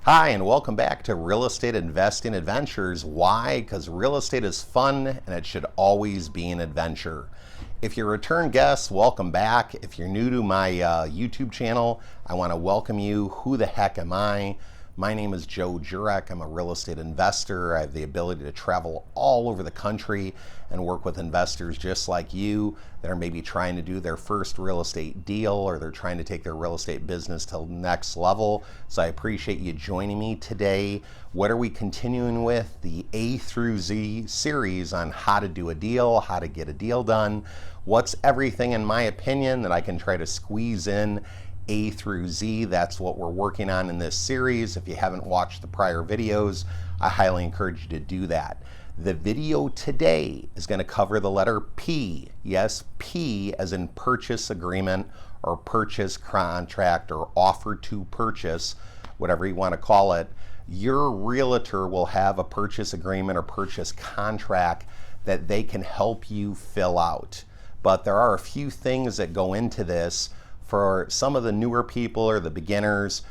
Hi, and welcome back to Real Estate Investing Adventures. Why? Because real estate is fun and it should always be an adventure. If you're a return guest, welcome back. If you're new to my YouTube channel, I want to welcome you. Who the heck am I? My name is Joe Jurek. I'm a real estate investor. I have the ability to travel all over the country and work with investors just like you that are maybe trying to do their first real estate deal or they're trying to take their real estate business to the next level. So I appreciate you joining me today. What are we continuing with? The A through Z series on how to do a deal, how to get a deal done. What's everything, in my opinion, that I can try to squeeze in A through Z. That's what we're working on in this series. If you haven't watched the prior videos, I highly encourage you to do that. The video today is going to cover the letter P. Yes, P as in purchase agreement or purchase contract or offer to purchase, whatever you want to call it. Your realtor will have a purchase agreement or purchase contract that they can help you fill out. But there are a few things that go into this. For some of the newer people or the beginners,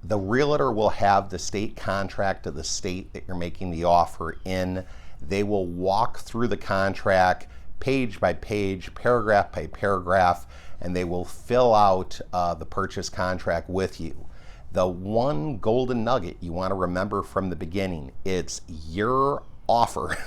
the realtor will have the state contract of the state that you're making the offer in. They will walk through the contract page by page, paragraph by paragraph, and they will fill out the purchase contract with you. The one golden nugget you want to remember from the beginning, it's your offer.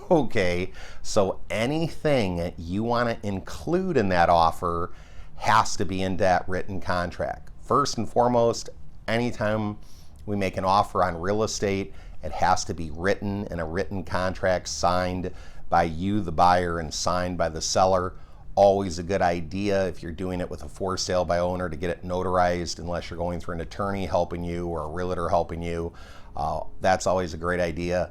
Okay, so anything you want to include in that offer has to be in that written contract. First and foremost, anytime we make an offer on real estate, it has to be written in a written contract signed by you, the buyer, and signed by the seller. Always a good idea if you're doing it with a for sale by owner to get it notarized, unless you're going through an attorney helping you or a realtor helping you. That's always a great idea.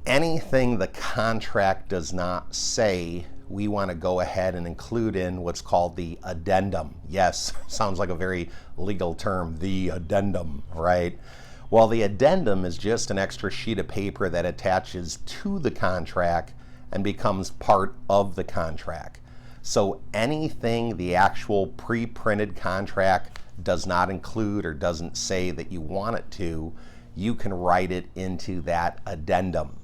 Anything the contract does not say, we want to go ahead and include in what's called the addendum. Yes, sounds like a very legal term, the addendum, right? Well, the addendum is just an extra sheet of paper that attaches to the contract and becomes part of the contract. So anything the actual pre-printed contract does not include or doesn't say that you want it to, you can write it into that addendum.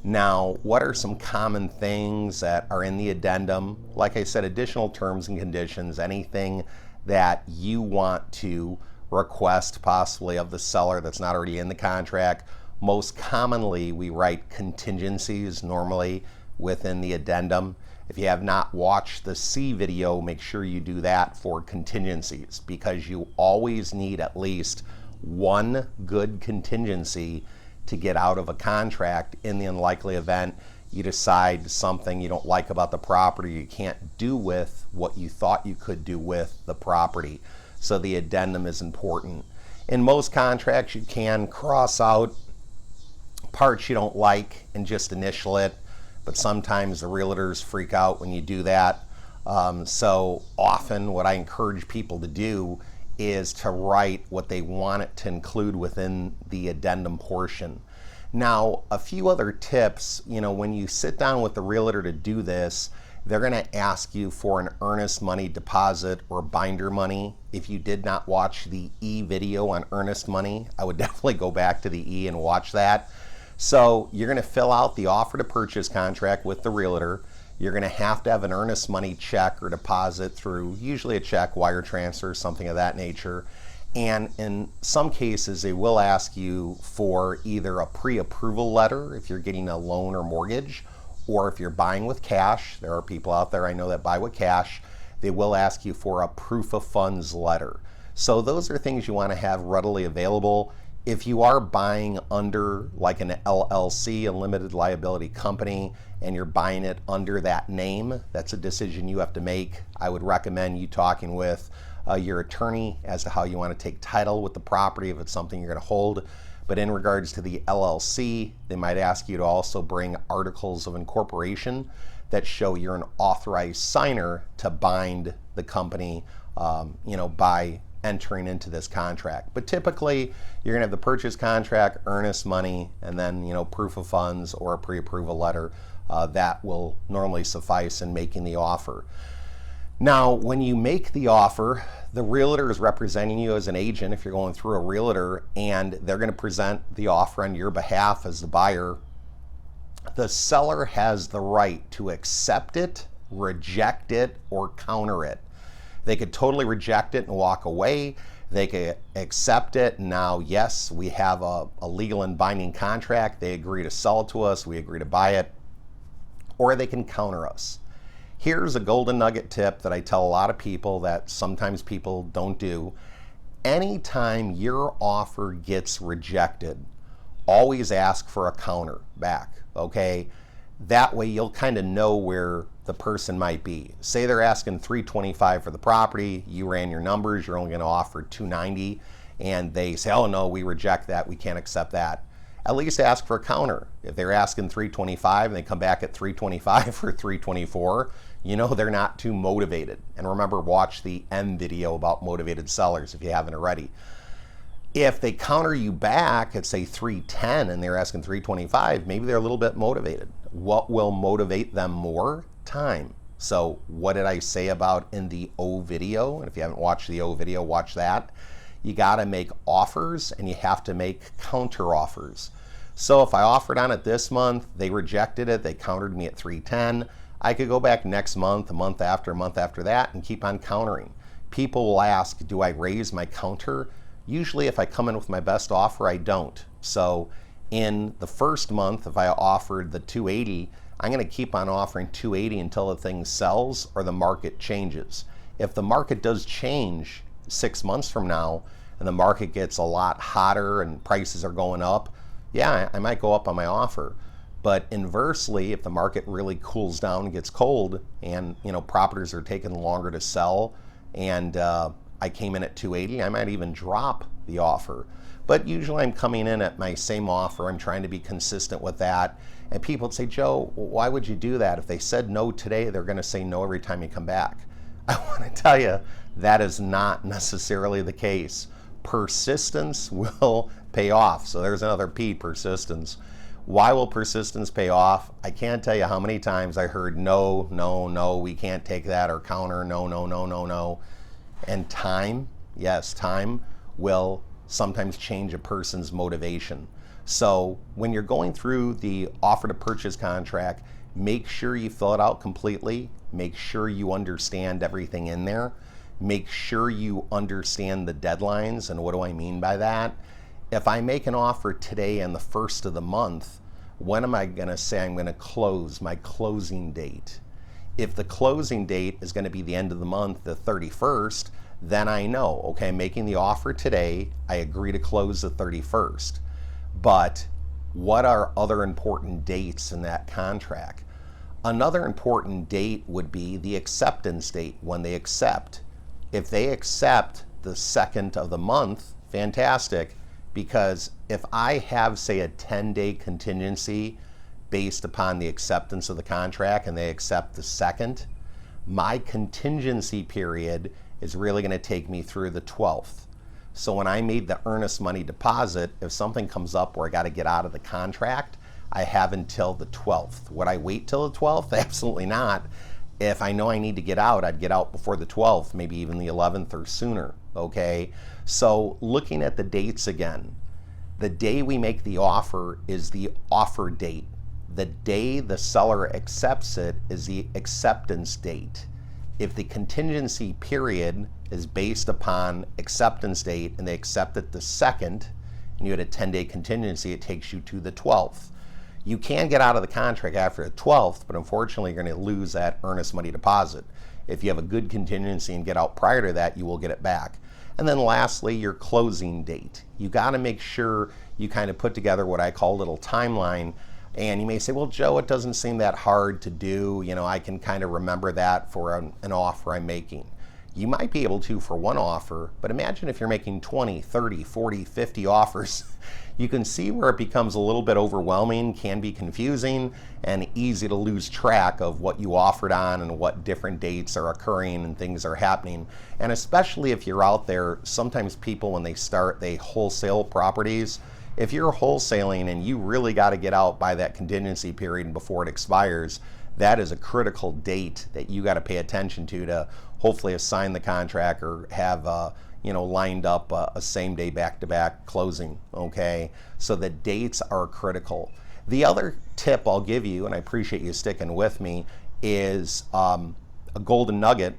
Now, what are some common things that are in the addendum? Like I said, additional terms and conditions, anything that you want to request possibly of the seller that's not already in the contract. Most commonly, we write contingencies normally within the addendum. If you have not watched the C video, make sure you do that for contingencies, because you always need at least one good contingency to get out of a contract in the unlikely event you decide something you don't like about the property you can't do with what you thought you could do with the property. So the addendum is important. In most contracts, you can cross out parts you don't like and just initial it, but sometimes the realtors freak out when you do that. So often what I encourage people to do is to write what they want it to include within the addendum portion. Now, a few other tips, when you sit down with the realtor to do this, they're going to ask you for an earnest money deposit or binder money. If you did not watch the E video on earnest money, I would definitely go back to the E and watch that. So you're going to fill out the offer to purchase contract with the realtor. You're going to have an earnest money check or deposit through usually a check, wire transfer, something of that nature. And in some cases, they will ask you for either a pre-approval letter if you're getting a loan or mortgage, or if you're buying with cash. There are people out there I know that buy with cash. They will ask you for a proof of funds letter. So those are things you want to have readily available. If you are buying under like an LLC, a limited liability company, and you're buying it under that name, that's a decision you have to make. I would recommend you talking with your attorney as to how you want to take title with the property if it's something you're going to hold. But in regards to the LLC, they might ask you to also bring articles of incorporation that show you're an authorized signer to bind the company, by entering into this contract. But typically, you're going to have the purchase contract, earnest money, and then proof of funds or a pre-approval letter. That will normally suffice in making the offer. Now, when you make the offer, the realtor is representing you as an agent if you're going through a realtor, and they're going to present the offer on your behalf as the buyer. The seller has the right to accept it, reject it, or counter it. They could totally reject it and walk away. They could accept it. Now, yes, we have a legal and binding contract. They agree to sell it to us. We agree to buy it. Or they can counter us. Here's a golden nugget tip that I tell a lot of people that sometimes people don't do. Anytime your offer gets rejected, always ask for a counter back, okay? That way you'll kind of know where the person might be. Say they're asking $325 for the property, you ran your numbers, you're only going to offer $290, and they say, oh no, we reject that, we can't accept that. At least ask for a counter. If they're asking $325 and they come back at $325 for $324, you know they're not too motivated. And remember, watch the end video about motivated sellers if you haven't already. If they counter you back at say $310 and they're asking $325, maybe they're a little bit motivated. What will motivate them more? Time. So what did I say about in the O video? And if you haven't watched the O video, watch that. You got to make offers and you have to make counter offers. So if I offered on it this month, they rejected it, they countered me at $310, I could go back next month, a month after that, and keep on countering. People will ask, do I raise my counter? Usually if I come in with my best offer, I don't. So in the first month, if I offered the $280, I'm going to keep on offering $280 until the thing sells or the market changes. If the market does change 6 months from now and the market gets a lot hotter and prices are going up, yeah, I might go up on my offer. But inversely, if the market really cools down and gets cold and properties are taking longer to sell and I came in at $280, I might even drop the offer. But usually I'm coming in at my same offer. I'm trying to be consistent with that. And people say, Joe, why would you do that? If they said no today, they're going to say no every time you come back. I want to tell you, that is not necessarily the case. Persistence will pay off. So there's another P, persistence. Why will persistence pay off? I can't tell you how many times I heard no, no, no, we can't take that, or counter, no, no, no, no, no. And time, yes, time will sometimes change a person's motivation. So when you're going through the offer to purchase contract, make sure you fill it out completely. Make sure you understand everything in there. Make sure you understand the deadlines. And what do I mean by that? If I make an offer today on the 1st of the month, when am I going to say I'm going to close, my closing date? If the closing date is going to be the end of the month, the 31st, then I know, okay, I'm making the offer today, I agree to close the 31st. But what are other important dates in that contract? Another important date would be the acceptance date, when they accept. If they accept the 2nd of the month, fantastic, because if I have, say, a 10-day contingency based upon the acceptance of the contract and they accept the 2nd, my contingency period is really going to take me through the 12th. So when I made the earnest money deposit, if something comes up where I got to get out of the contract, I have until the 12th. Would I wait till the 12th? Absolutely not. If I know I need to get out, I'd get out before the 12th, maybe even the 11th or sooner, okay? So looking at the dates again, the day we make the offer is the offer date. The day the seller accepts it is the acceptance date. If the contingency period is based upon acceptance date and they accept it the 2nd, and you had a 10-day contingency, it takes you to the 12th. You can get out of the contract after the 12th, but unfortunately you're going to lose that earnest money deposit. If you have a good contingency and get out prior to that, you will get it back. And then lastly, your closing date. You got to make sure you kind of put together what I call a little timeline. And you may say, well, Joe, it doesn't seem that hard to do. I can kind of remember that for an offer I'm making. You might be able to for one offer, but imagine if you're making 20, 30, 40, 50 offers. You can see where it becomes a little bit overwhelming, can be confusing, and easy to lose track of what you offered on and what different dates are occurring and things are happening. And especially if you're out there, sometimes people, when they start, they wholesale properties. If you're wholesaling and you really got to get out by that contingency period before it expires, that is a critical date that you got to pay attention to hopefully assign the contract or have lined up a same day back-to-back closing. Okay, so the dates are critical. The other tip I'll give you, and I appreciate you sticking with me, is a golden nugget,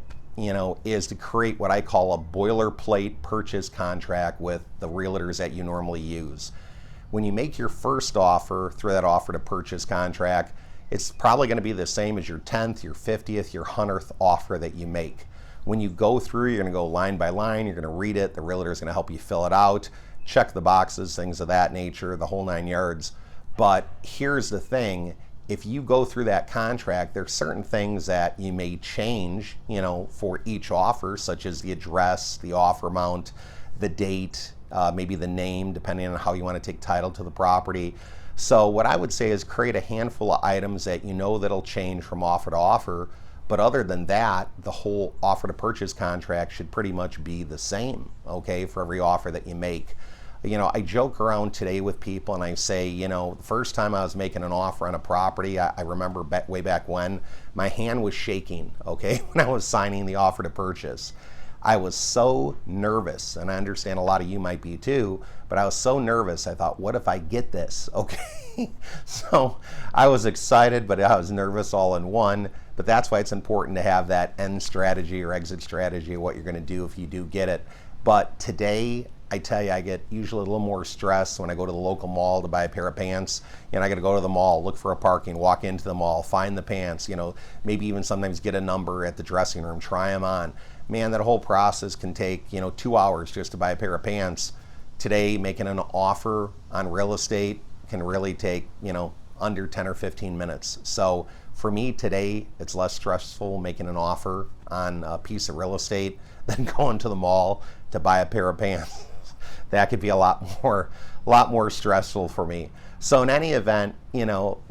is to create what I call a boilerplate purchase contract with the realtors that you normally use. When you make your first offer through that offer to purchase contract, it's probably going to be the same as your 10th, your 50th, your 100th offer that you make. When you go through, you're going to go line by line, you're going to read it, the realtor is going to help you fill it out, check the boxes, things of that nature, the whole 9 yards. But here's the thing, if you go through that contract, there's certain things that you may change, for each offer, such as the address, the offer amount, the date, maybe the name, depending on how you want to take title to the property. So what I would say is create a handful of items that that'll change from offer to offer. But other than that, the whole offer to purchase contract should pretty much be the same, okay, for every offer that you make. I joke around today with people and I say, the first time I was making an offer on a property, I remember way back when, my hand was shaking, okay, when I was signing the offer to purchase. I was so nervous, and I understand a lot of you might be too, but I was so nervous, I thought, what if I get this, okay? So I was excited, but I was nervous all in one, but that's why it's important to have that end strategy or exit strategy of what you're gonna do if you do get it. But today, I tell you, I get usually a little more stress when I go to the local mall to buy a pair of pants. I got to go to the mall, look for a parking, walk into the mall, find the pants, maybe even sometimes get a number at the dressing room, try them on. Man, that whole process can take, 2 hours just to buy a pair of pants. Today, making an offer on real estate can really take, under 10 or 15 minutes. So for me today, it's less stressful making an offer on a piece of real estate than going to the mall to buy a pair of pants. That could be a lot more stressful for me. So in any event,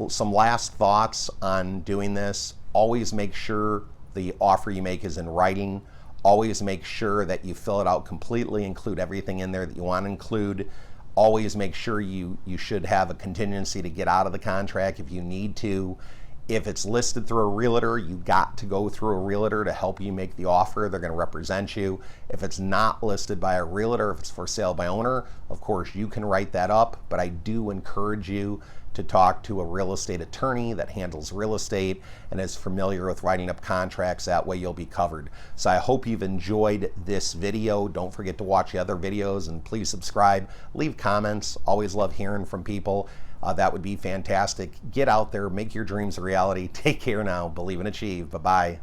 some last thoughts on doing this. Always make sure the offer you make is in writing. Always make sure that you fill it out completely, include everything in there that you want to include. Always make sure you should have a contingency to get out of the contract if you need to. If it's listed through a realtor, you got to go through a realtor to help you make the offer. They're going to represent you. If it's not listed by a realtor, if it's for sale by owner, of course you can write that up, but I do encourage you to talk to a real estate attorney that handles real estate and is familiar with writing up contracts. That way you'll be covered. So I hope you've enjoyed this video. Don't forget to watch the other videos and please subscribe. Leave comments. Always love hearing from people. That would be fantastic. Get out there, make your dreams a reality. Take care now. Believe and achieve. Bye-bye.